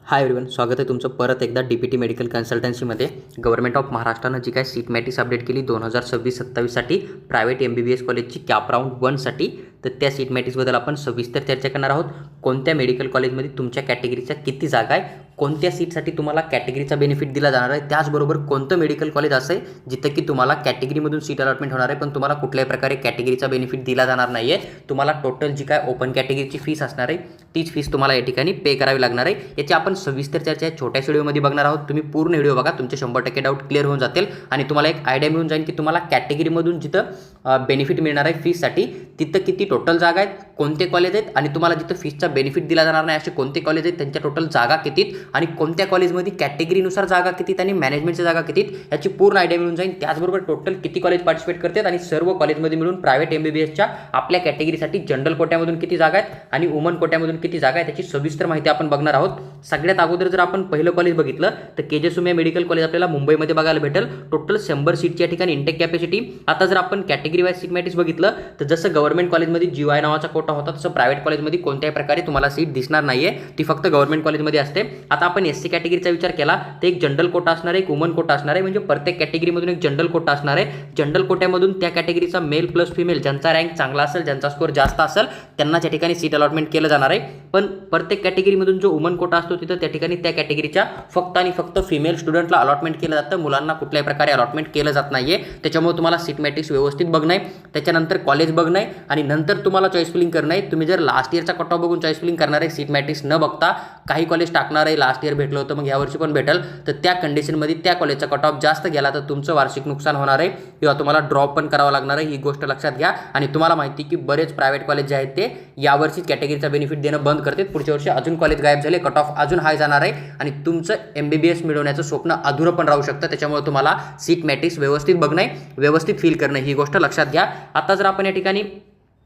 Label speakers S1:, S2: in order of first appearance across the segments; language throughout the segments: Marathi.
S1: हाय एव्हरीवन, स्वागत आहे तुमचं परत एकदा DPT मेडिकल कन्सल्टन्सीमध्ये. गव्हर्नमेंट ऑफ महाराष्ट्रानं जी काय सीट मॅट्रिक्स अपडेट केली 2026-27साठी प्रायव्हेट MBBS कॉलेजची कॅप राऊंड 1साठी, तर त्या सीट मॅट्रिक्सबद्दल आपण सविस्तर चर्चा करणार आहोत. कोणत्या मेडिकल कॉलेजमध्ये तुमच्या कॅटेगरीच्या किती जागा आहे, कोणत्या सीटसाठी तुम्हाला कॅटेगरीचा बेनिफिट दिला जाणार आहे, त्याचबरोबर कोणतं मेडिकल कॉलेज असं आहे जिथं की तुम्हाला कॅटेगरीमधून सीट अलॉटमेंट होणार आहे पण तुम्हाला कुठल्याही प्रकारे कॅटेगरीचा बेनिफिट दिला जाणार नाही आहे. तुम्हाला टोटल जी काय ओपन कॅटेगरीची फीस असणार आहे तीच फीस तुम्हाला या ठिकाणी पे करावी लागणार आहे. याची आपण सविस्तर चर्चा छोट्या व्हिडिओमध्ये बघणार आहोत. तुम्ही पूर्ण व्हिडिओ बघा, तुमचे 100% डाऊट क्लिअर होऊन जातील आणि तुम्हाला एक आयडिया मिळून जाईल की तुम्हाला कॅटेगरीमधून जिथं बेनिफिट मिळणार आहे फीससाठी तिथं किती टोटल जागा आहेत, कोणते कॉलेज आहेत आणि तुम्हाला जिथं फीसचा बेनिफिट दिला जाणार नाही असे कोणते कॉलेज आहेत, त्यांच्या टोटल जागा कितीत आणि कोणत्या कॉलेजमध्ये कॅटेगरीनुसार जागा कितीत आणि मॅनेजमेंटच्या जागा कितीत याची पूर्ण आयडिया मिळून जाईल. त्याचबरोबर टोटल किती कॉलेज पार्टिसिपेट करतात आणि सर्व कॉलेजमध्ये मिळून प्रायव्हेट MBBSच्या आपल्या कॅटेगरीसाठी जनरल कोट्यामधून किती जागा आहेत आणि वुमन कोट्यामधून किती जागा आहेत याची सविस्तर माहिती आपण बघणार आहोत. सगळ्यात अगोदर जर आपण पहिलं कॉलेज बघितलं तर KJ सुमिया मेडिकल कॉलेज आपल्याला मुंबईमध्ये बघायला भेटेल. टोटल 100 सीटच्या ठिकाणी इंटेक कॅपॅसिटी. आता जर आपण कॅटेगरी वाईज सीट मॅट्रिक्स बघितलं तर जसं गव्हर्नमेंट कॉलेजमध्ये GY नावाचा कोटा होता तसं प्रायव्हेट कॉलेजमध्ये कोणत्याही प्रकारे तुम्हाला सीट दिसणार नाहीये, ती फक्त गव्हर्नमेंट कॉलेजमध्ये असते. आता आपण SC कॅटेगरीचा विचार केला तर एक जनरल कोटा असणार आहे, एक वुमन कोटा असणार आहे, म्हणजे प्रत्येक कॅटेगरीमधून एक जनरल कोटा असणार आहे. जनरल कोट्यामधून त्या कॅटेगरीचा मेल प्लस फिमेल ज्यांचा रँक चांगला असेल, ज्यांचा स्कोअर जास्त असेल त्यांना त्या ठिकाणी सीट अलॉटमेंट केलं जाणार आहे. पण प्रत्येक कॅटेगरीमधून जो वुमन कोटा असतो तिथं त्या ठिकाणी त्या कॅटेगरीच्या फक्त आणि फक्त फिमेल स्टुडंटला अलॉटमेंट केलं जातं, मुलांना कुठल्याही प्रकारे अलॉटमेंट केलं जात नाहीये. त्याच्यामुळे तुम्हाला सीट मॅट्रिक्स व्यवस्थित बघणं आहे, त्याच्यानंतर कॉलेज बघणं आहे आणि नंतर तुम्हाला चॉईस फिलिंग करणं आहे. तुम्ही जर लास्ट इयरचा कट ऑफ बघून चॉईस फिलिंग करणार आहे, सीट मॅट्रिक्स न बघता काही कॉलेज टाकणार आहे, लास्ट इयर भेटलं होतं मग ह्या वर्षी पण भेटेल, तर त्या कंडिशनमध्ये त्या कॉलेजचा कट ऑफ जास्त गेला तर तुमचं वार्षिक नुकसान होणार आहे किंवा तुम्हाला ड्रॉप पण करावं लागणार आहे. ही गोष्ट लक्षात घ्या. आणि तुम्हाला माहिती की बरेच प्रायव्हेट कॉलेज जे आहेत ते यावर्षीच कॅटेगरीचा बेनिफिट देणं बंद करतात, पुढच्या वर्षी अजून कॉलेज गायब झाले, कट ऑफ अजून हाय जाणार आहे आणि तुमचं MBBS मिळवण्याचं स्वप्न अधुरं पण राहू शकतं. त्याच्यामुळे तुम्हाला सीट मॅट्रिक्स व्यवस्थित बघणं आहे, व्यवस्थित फील करणं, ही गोष्ट लक्षात घ्या. आता जर आपण या ठिकाणी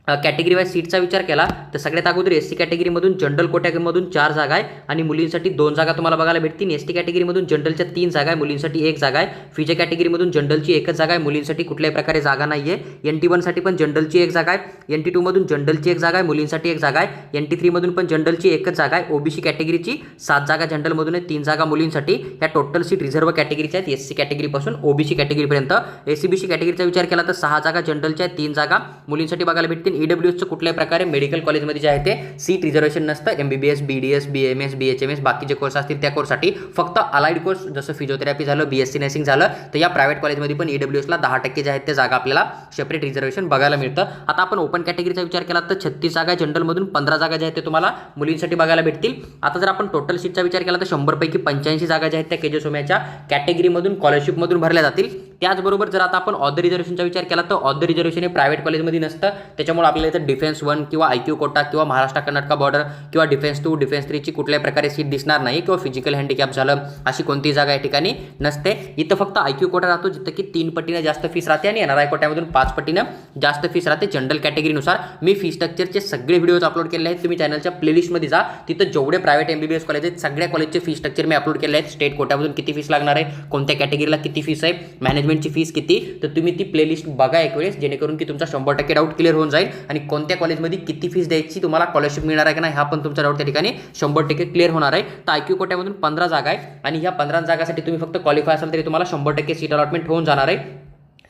S1: कॅटेगरी वाईज सीटचा विचार केला तर सगळ्यात अगोदर SC कॅटेगरीमधून जनरल कोट्यामधून 4 जागा आहे आणि मुलींसाठी 2 जागा तुम्हाला बघायला भेटतील. ST कॅटेगरीमधून जनरलच्या 3 जागा आहे, मुलींसाठी 1 जागा आहे. FIJ कॅटेगरीमधून जनरलची 1च जागा आहे, मुलींसाठी कुठल्याही प्रकारे जागा नाही आहे. NT1 साठी पण जनरलची 1 जागा आहे, NT2 मधून जनरलची 1 जागा आहे, मुलींसाठी 1 जागा आहे. NT3 मधून पण जनरलची 1च जागा आहे. OBC कॅटेगरीची 7 जागा जनरलमधून आहे, 3 जागा मुलींसाठी. या टोटल सीट रिझर्व्ह कॅटेगरीच्या आहेत SC कॅटेगरीपासून OBC कॅटेगरीपर्यंत. SCBC कॅटेगरीचा विचार केला तर 6 जागा जनरलच्या आहेत, 3 जागा मुलींसाठी बघायला भेटतील. EWSचं कुठल्या प्रकारे मेडिकल कॉलेजमध्ये जे आहे ते सीट रिझर्वेशन नसतं. MBBS, BDS, BMS, BHMS बाकीचे कोर्स असतील त्या कोर्ससाठी फक्त अलाइड कोर्स जसं फिजिओथेरपी झालं, BSc नर्सिंग झालं, तर या प्रायव्हेट कॉलेजमध्ये पण EWSला 10% जे आहेत ते जागा आपल्याला सेपरेट रिझर्वेशन बघायला मिळतं. आता आपण ओपन कॅटेगरीचा विचार केला तर 36 जागा जनरलमधून 15 जागा ज्या आहेत ते तुम्हाला मुलींसाठी बघायला भेटतील. आता जर आपण टोटल सीटचा विचार केला तर 100 पैकी 85 जागा ज्या आहेत त्या KJ सोम्याच्या कॅटेगरीमधून स्कॉलरशिपमधून भरल्या जातील. त्याचबरोबर जर आता आपण ऑदर रिझर्वेशनचा विचार केला तर ऑदर रिझर्वेशन हे प्रायव्हेट कॉलेजमध्ये नसतं, त्याच्यामुळे आपल्याला इथं डिफेन्स 1 किंवा IQ कोटा किंवा महाराष्ट्र कर्नाटक बॉर्डर किंवा डिफेन्स 2, डिफेन्स 3 ची कुठल्याही प्रकारे सीट दिसणार नाही किंवा फिजिकल हँडिकॅप झालं अशी कोणतीही जागा या ठिकाणी नसते. इथं फक्त IQ कोटा राहतो जिथं की 3 पटीने जास्त फीस राहते आणि NRI कोट्यामधून 5 पटीने जास्त फीस राहते जनरल कॅटेगरीनुसार. मी फी स्ट्रक्चरचे सगळे व्हिडिओज अपलोड केले आहेत, तुम्ही चॅनलच्या प्लेलिस्टमध्ये जा, तिथं जेवढे प्रायव्हेट MBBS कॉलेज आहेत सगळ्या कॉलेजचे फी स्ट्रक्चर मी अपलोड केले आहेत. स्टेट कोट्यामधून किती फीस लागणार आहे, कोणत्या कॅटेगरीला किती फीस आहे, मॅनेजमेंटची फीस किती, तर तुम्ही ती प्लेलिस्ट बघा एक वेळेस, जेणेकरून की तुमचा 100% डाऊट क्लिअर होऊन जाईल आणि कोणत्या कॉलेजमध्ये किती फीस द्यायची, तुम्हाला स्कॉलरशिप मिळणार आहे की नाही हा पण तुमचा डाऊट त्या ठिकाणी 100% क्लिअर होणार आहे. तर IQ कोट्यामधून 15 जागा आहे आणि ह्या 15 जागासाठी तुम्ही फक्त क्वालिफाय असाल तरी तुम्हाला 100% सीट अलॉटमेंट होऊन जाणार आहे.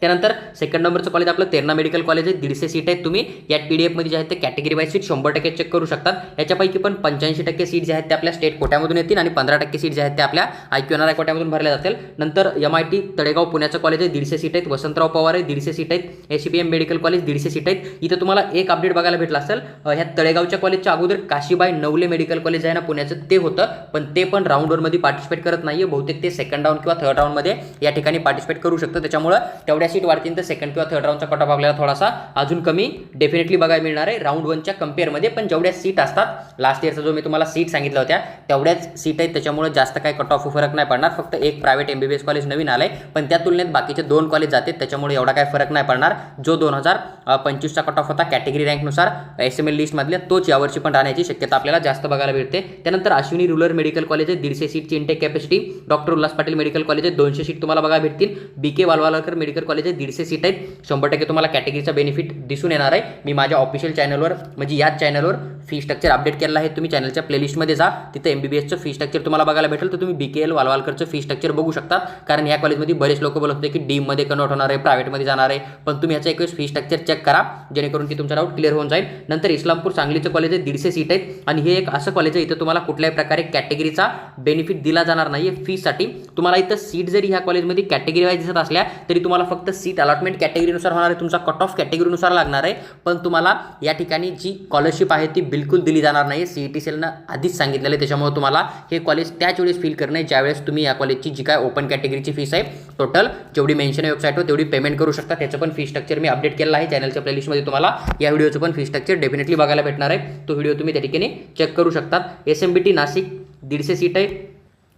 S1: त्यानंतर सेकंड नंबरचं कॉलेज आपलं तेरणा मेडिकल कॉलेज आहे, 150 सीट आहेत. तुम्ही या PDF मध्ये जे आहेत ते कॅटेगरी वाईज सीट 100% चेक करू शकतात. याच्यापैकी पण 85% सीट जे आहेत ते आपल्या स्टेट कोट्यामधून येतील आणि 15% सीट जे आहेत ते आपल्या IQ NRI कोट्यामधून भरल्या जातील. नंतर MIT तळेगाव पुण्याचं कॉलेज आहे, 150 सीट आहेत. वसंतराव पवार आहे, 150 सीट आहेत. SCPM मेडिकल कॉलेज 150 सीट आहेत. इथं तुम्हाला एक अपडेट बघायला भेटला असेल, ह्या तळेगावच्या कॉलेजच्या अगोदर काशीबाई नवले मेडिकल कॉलेज आहे ना पुण्याचं, ते होतं पण ते पण राऊंड 1 मध्ये पार्टिसिपेट करत नाहीये. बहुतेक ते सेकंड राऊंड किंवा थर्ड राऊंडमध्ये या ठिकाणी पार्टिसिपेट करू शकतं, त्याच्यामुळे तेवढ्या सीट वाढतील तर सेकंड किंवा थर्ड राऊंडचा कट ऑफ आपल्याला थोडासा अजून कमी डेफिनेटली बघायला मिळणार आहे राऊंड 1च्या कंपेअरमध्ये. पण जेवढ्या सीट असतात लास्ट इयरचा जो मी तुम्हाला सीट सांगितलं होत्या तेवढ्याच सीट आहेत, त्याच्यामुळे जास्त काही कट ऑफ फरक नाही पडणार. फक्त एक प्रायव्हेट MBBS कॉलेज नवीन आलंय पण त्या तुलनेत बाकीचे 2 कॉलेज जातात, त्याच्यामुळे एवढा काही फरक नाही पडणार. जो 2025चा कट ऑफ होता कॅटेगरी रँकनुसार SML लिस्टमधल्या तोच यावर्षी पण राहण्याची शक्यता आपल्याला जास्त बघायला मिळते. त्यानंतर अश्विनी रुरल मेडिकल कॉलेज आहे, 150 सीटची intake capacity. Doctor Ulhas Patil medical college आहे, 200 सीट तुम्हाला बघायला भेटतील. BK वालवालकर मेडिकल कॉलेज कॉलेज आहे, 150 सीट आहेत. 100% तुम्हाला कॅटेगरीचा बेनिफिट दिसून येणार आहे. मी माझ्या ऑफिशियल चॅनलवर म्हणजे याच चॅनलवर फी स्ट्रक्चर अपडेट केलेलं आहे. तुम्ही चॅनलच्या प्लेलिस्टमध्ये जा, तिथे MBBSचं फी स्ट्रक्चर तुम्हाला बघायला भेटेल. तर तुम्ही BKL वालवालकरचं फी स्ट्रक्चर बघू शकता. कारण या कॉलेजमध्ये बरेच लोक बोलत होते की डीममध्ये कन्वर्ट होणार आहे, प्रायव्हेटमध्ये जाणार आहे. पण तुम्ही याचं एक वेळेस फी स्ट्रक्चर चेक करा, जेणेकरून की तुमचा डाऊट क्लिअर होऊन जाईल. नंतर इस्लामपूर सांगलीचं कॉलेज आहे, 150 सीट आहेत. आणि हे एक असं कॉलेज आहे इथं तुम्हाला कुठल्याही प्रकारे कॅटेगरीचा बेनिफिट दिला जाणार नाही आहे फीसाठी. तुम्हाला इथं सीट जरी ह्या कॉलेजमध्ये कॅटेगरी वाईज दिसत असल्या तरी तुम्हाला फक्त सीट अलॉटमेंट कॅटेगरीनुसार होणार आहे, तुमचा कट ऑफ कॅटेगरीनुसार लागणार आहे. पण तुम्हाला या ठिकाणी जी स्कॉलरशिप आहे ती बिलकुल दिली जाणार नाही. CET-CELनं आधीच सांगितलेलं आहे. त्याच्यामुळे तुम्हाला हे कॉलेज त्याच वेळेस फील करणं आहे ज्यावेळेस तुम्ही या कॉलेजची जी काय ओपन कॅटेगरीची फीस आहे टोटल जेवढी मेन्शन आहे वेबसाईटवर तेवढी पेमेंट करू शकता. त्याचं पण फी स्ट्रक्चर मी अपडेट केलेलं आहे चॅनलच्या प्लेलिस्टमध्ये. तुम्हाला या व्हिडिओचं पण फी स्ट्रक्चर डेफिनेटली बघायला भेटणार आहे. तो व्हिडिओ तुम्ही त्या ठिकाणी चेक करू शकतात. SMBT नाशिक 150 सीट आहे.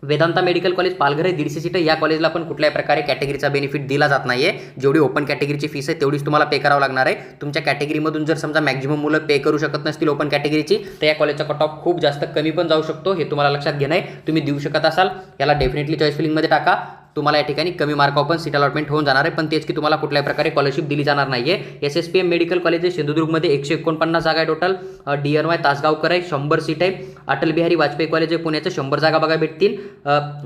S1: वेदांता मेडिकल कॉलेज पालघर आहे, 150 सीट आहे. या कॉलेजला पण कुठल्याही प्रकारे कॅटेगरीचा बेनिफिट दिला जात नाही आहे. जेवढी ओपन कॅटेगरीची फीस आहे तेवढीच तुम्हाला पे करावं लागणार आहे. तुमच्या कॅटेगरीमधून जर समजा मॅक्झिमम मुलं पे करू शकत नसतील ओपन कॅटेगरीची तर या कॉलेजचा कट ऑफ खूप जास्त कमी पण जाऊ शकतो. हे तुम्हाला लक्षात घेणं आहे. तुम्ही देऊ शकत असाल याला डेफिनेटली चॉईस फिलिंगमध्ये टाका. तुम्हाला या ठिकाणी कमी मार्क पण सीट अलॉटमेंट होऊन जाणार आहे. पण तेच की तुम्हाला कुठल्याही प्रकारे स्कॉलरशिप दिली जाणार नाही आहे. SSPM मेडिकल कॉलेज आहे सिंधुदुर्गमध्ये, 149 जागा आहे टोटल. DNY तासगावकर आहे, 100 सीट आहे. अटल बिहारी वाजपेयी कॉलेज आहे पुण्याचं, 100 जागा बघा भेटतील.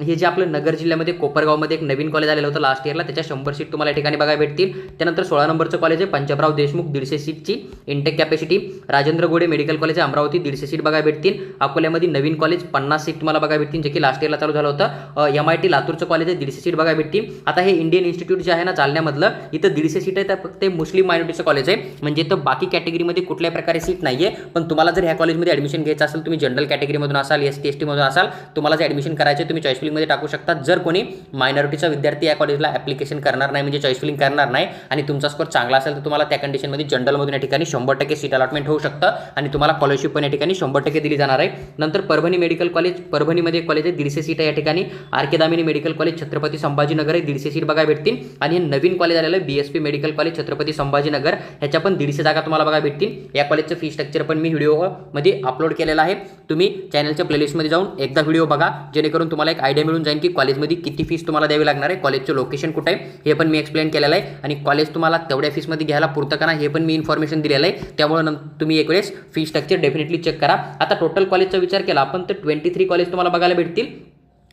S1: हे जे आपलं नगर जिल्ह्यामध्ये कोपरगावमध्ये एक नवीन कॉलेज आलेलं होतं लास्ट इयरला, त्याच्या 100 सीट तुम्हाला या ठिकाणी बघायला भेटतील. त्यानंतर 16 नंबरचं कॉलेज आहे पंजाबराव देशमुख, 150 सीटची intake capacity. Rajendra Gode medical college आहे अमरावती, 150 सीट बघायला भेटतील. अकोल्यामध्ये नवीन कॉलेज 50 सीट तुम्हाला बघायला भेटतील, जे की लास्ट इयरला चालू झालं होतं. MIT लातूरचं कॉलेज आहे, 150 सीट बघायला भेटतील. आता हे इंडियन इन्स्टिट्यूट जे आहे ना जालन्यामधलं, इथं 150 सीट आहे. तर फक्त मुस्लिम मायनॉरिटीचं कॉलेज आहे, म्हणजे इथं बाकी कॅटेगरीमध्ये कुठल्याही प्रकारे सीट नाही आहे. पण तुम्हाला जर ह्या कॉलेजमध्ये ॲडमिशन घ्यायचं असेल, तुम्ही जनरल कॅटेगरीमधून असाल, ST ST मधून असाल, तुम्हाला जे ॲडमिशन करायचे तुम्ही चॉईस फिलिंगमध्ये टाकू शकता. जर कोणी मायनॉरिटीचा विद्यार्थी या कॉलेजला ॲप्लिकेशन करणार नाही म्हणजे चॉईस फिलिंग करणार नाही आणि तुमचा स्कोर चांगला असेल तर तुम्हाला त्या कंडिशनमध्ये जनरलमधून या ठिकाणी 100% सीट अलॉटमेंट होऊ शकतं आणि तुम्हाला स्कॉलरशिप पण या ठिकाणी 100% दिली जाणार आहे. नंतर परभणी मेडिकल कॉलेज, परभणीमध्ये कॉलेज आहे, 150 सीट आहे या ठिकाणी. RK Damini medical college Chhatrapati Sambhajinagar आहे, 150 सीट बघायला भेटतील. आणि नवीन कॉलेज आलेलं आहे BSP medical college Chhatrapati Sambhajinagar, ह्याच्या पण 150 जागा तुम्हाला बघायला भेटतील. या कॉलेजचं फी स्ट्रक्चर पण मी व्हिडिओमध्ये अपलोड केलेलं आहे. तुम्ही चॅनलच्या प्लेलिस्टमध्ये जाऊन एकदा व्हिडिओ बघा, जेणेकरून तुम्हाला एक आयडिया मिळून जाईल की कॉलेजमध्ये किती फीस तुम्हाला द्यावी लागणार आहे, कॉलेजचं लोकेशन कुठे आहे हे पण मी एक्सप्लेन केलेलं आहे. आणि कॉलेज तुम्हाला तेवढ्या फीसमध्ये घ्यायला पुरतं का नाही हे पण मी इन्फॉर्मेशन दिलेलं आहे. त्यामुळे तुम्ही एक वेळेस फी स्ट्रक्चर डेफिनेटली चेक करा. आता टोटल कॉलेजचा विचार केला आपण तर 23 कॉलेज तुम्हाला बघायला भेटतील.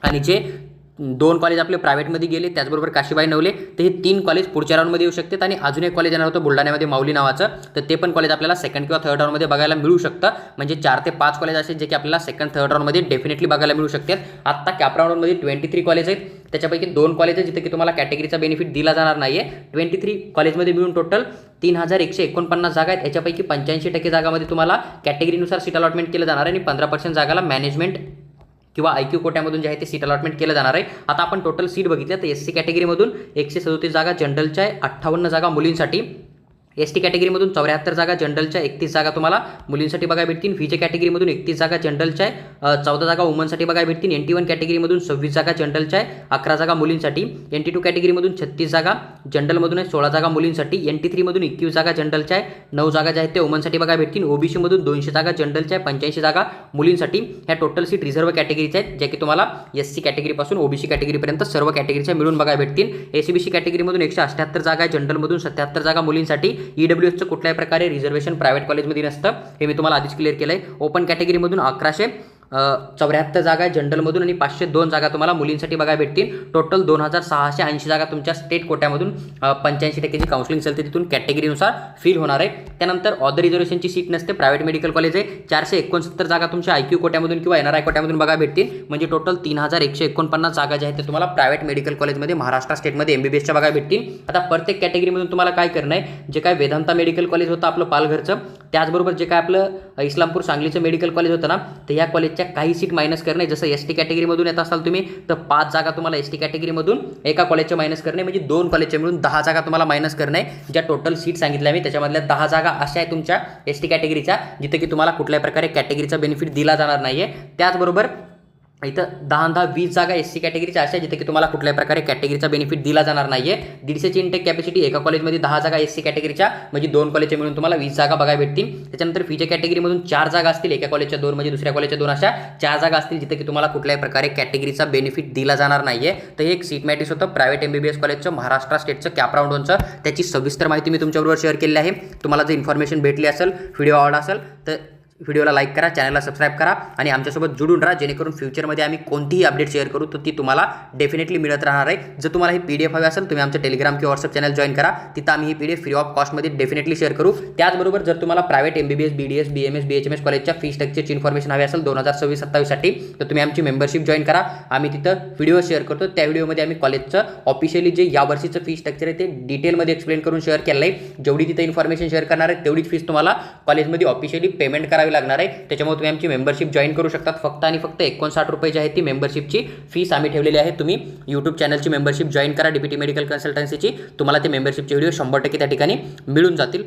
S1: आणि जे 2 कॉलेज आपले प्रायव्हेटमध्ये गेले त्याचबरोबर काशीबाई नवले, तर हे 3 कॉलेज पुढच्या राऊंडमध्ये येऊ शकतात. आणि अजून एक कॉलेज येणार होतं बुलढाण्यामध्ये माऊली नावाचं, तर ते पण कॉलेज आपल्याला सेकंड किंवा थर्ड राऊंडमध्ये बघायला मिळू शकतं. म्हणजे 4 ते 5 कॉलेज असे जे की आपल्याला सेकंड थर्ड राऊंडमध्ये डेफिनेटली बघायला मिळू शकतात. आत्ता कॅप राऊंडमध्ये 23 कॉलेज आहेत, त्याच्यापैकी 2 कॉलेज आहेत जिथे की तुम्हाला कॅटेगरीचा बेनिफिट दिला जाणार नाही आहे. 23 कॉलेजमध्ये मिळून टोटल 3149 जागा आहेत. याच्यापैकी 85% जागामध्ये तुम्हाला कॅटेगरीनुसार सीट अलॉटमेंट केलं जाणार आहे आणि 15% जागाला मॅनेजमेंट किंवा IQ कोट्यामधून जे आहे ते सीट अलॉटमेंट केलं जाणार आहे. आता आपण टोटल सीट बघितल्या तर SC कॅटेगरीमधून 137 जागा जनरलच्या आहे, 58 जागा मुलींसाठी. ST कॅटेगरीमधून 74 जागा जनरलच्या, 31 जागा तुम्हाला मुलींसाठी बघायला भेटतील. VJ कॅटेगरीमधून 31 जागा जनरलच्या आहे, 14 जागा वुमनसाठी बघायला भेटतील. NT1 कॅटेगरीमधून 26 जागा जनरलच्या आहे, 11 जागा मुलींसाठी. NT2 कॅटेगरीमधून 36 जागा जनरलमधून आहे, 16 जागा मुलींसाठी. NT3 मधून 21 जागा जनरलच्या आहे, 9 जागा ज्या आहेत ते वुमनसाठी बघायला भेटतील. OBC मधून 200 जागा जनरलच्या आहे, 85 जागा मुलींसाठी. ह्या टोटल सीट रिझर्व्ह कॅटेगरीच्या आहेत, ज्या की तुम्हाला SC कॅटेगरीपासून OBC कॅटेगरीपर्यंत सर्व कॅटेगरीच्या मिळून बघायला भेटतील. ACBC कॅटेगरीमधून 178 जागा आहे, जनरलमधून 77 जागा मुलींसाठी. EWSचं कुठल्याही प्रकारे रिझर्वेशन प्रायव्हेट कॉलेजमध्ये नसतं, हे मी तुम्हाला आधीच क्लिअर केलं आहे. ओपन कॅटेगरीमधून 1174 जागा आहे जनरलमधून आणि 502 जागा तुम्हाला मुलींसाठी बघायला भेटतील. टोटल 2680 जागा तुमच्या स्टेट कोट्यामधून 85% जी काउन्सिलिंग असेल तिथून कॅटेगरीनुसार फिल होणार आहे. त्यानंतर ऑदर रिझर्वेशनची सीट नसते, प्रायव्हेट मेडिकल कॉलेज आहे. 469 जागा तुमच्या IQ कोट्यामधून किंवा NRI कोट्यामधून बघायला भेटतील. म्हणजे टोटल 3149 जागा ज्या आहेत ते तुम्हाला प्रायव्हेट मेडिकल कॉलेजमध्ये महाराष्ट्र स्टेटमध्ये MBBSच्या बघायला भेटतील. आता प्रत्येक कॅटेगरीमधून तुम्हाला काय करणं आहे, जे काय वेदांता मेडिकल कॉलेज होतं आपलं पालघरचं, त्याचबरोबर जे काय आपलं इस्लामपूर सांगलीचं मेडिकल कॉलेज होतं ना, तर या कॉलेजच्या काही सीट मायनस करणे. जसं ST कॅटेगरीमधून येत असाल तुम्ही तर 5 जागा तुम्हाला ST कॅटेगरीमधून एका कॉलेजच्या मायनस करणे, म्हणजे 2 कॉलेजच्या मिळून 10 जागा तुम्हाला मायनस करणे. ज्या टोटल सीट सांगितल्या मी त्याच्यामधल्या 10 जागा अशा आहेत तुमच्या ST कॅटेगरीच्या जिथे की तुम्हाला कुठल्याही प्रकारे कॅटेगरीचा बेनिफिट दिला जाणार नाही आहे. त्याचबरोबर इथं 10-20 जागा SC कॅटेगरीच्या अशा जिथे की तुम्हाला कुठल्याही प्रकारे कॅटेगरीचा बेनिफिट दिला जाणार नाहीये. 150ची इंटेक कॅपॅसिटी, एका कॉलेजमध्ये 10 जागा SC कॅटेगरीच्या म्हणजे 2 कॉलेजचे मिळून तुम्हाला 20 जागा बघायला भेटतील. त्याच्यानंतर फीच्या कॅटेगरीमधून 4 जागा असतील, एका कॉलेजच्या 2 म्हणजे दुसऱ्या कॉलेजच्या 2 अशा 4 जागा असतील जिथे की तुम्हाला कुठल्याही प्रकारे कॅटेगरीचा बेनिफिट दिला जाणार नाहीये. तर हे एक सीट मॅट्रिक्स होतं प्रायव्हेट MBBS कॉलेजचं महाराष्ट्र स्टेटचं कॅप राऊंड 1चं. त्याची सविस्तर माहिती मी तुमच्याबरोबर शेअर केलेली आहे. तुम्हाला जर इन्फॉर्मेशन भेटली असेल, व्हिडिओ आवडला असेल तर व्हिडिओला लाईक करा, चॅनलला सबस्क्राईब करा आणि आमच्यासोबत जुडून राहा, जेणेकरून फ्युचरमध्ये आम्ही कोणतीही अपडेट शेअर करू तर ती तुम्हाला डेफिनेटली मिळत राहणार आहे. जर तुम्हाला ही PDF हवी असेल तुम्ही आमच्या टेलिग्राम किंवा व्हॉट्सअप चॅनल जॉईन करा, तिथं आम्ही ही PDF फ्री ऑफ कॉस्टमध्ये डेफिनेटली शेअर करू. त्याचबरोबर जर तुम्हाला private MBBS, BDS, BMS, BHMS कॉलेजच्या फी स्ट्रक्चरची इन्फॉर्मेशन हवी असेल 2026-27 साठी तर तुम्ही आमची मेंबरशिप जॉईन करा. आम्ही तिथं व्हिडिओ शेअर करतो. त्या व्हिडिओमध्ये आम्ही कॉलेजचं ऑफिशियली जे यावर्षीचं फी स्ट्रक्चर आहे ते डिटेलमध्ये एक्सप्लेन करून शेअर केलं आहे. जेवढी तिथं इन्फॉर्मेशन शेअर करणार आहे तेवढीच फीस तुम्हाला कॉलेजमध्ये ऑफिशियली पेमेंट करावी लागणार आहे. त्याच्यामुळे तुम्ही आमची मेंबरशिप जॉईन करू शकतात. फक्त आणि फक्त 59 रुपये जी आहे ती मेंबरशिपची फीस आम्ही ठेवलेली आहे. तुम्ही यूट्यूब चॅनलची मेंबरशिप जॉईन करा DPT मेडिकल कन्सल्टन्सीची. तुम्हाला ते मेंबरशिपचे व्हिडिओ 100% त्या ठिकाणी मिळून जातील.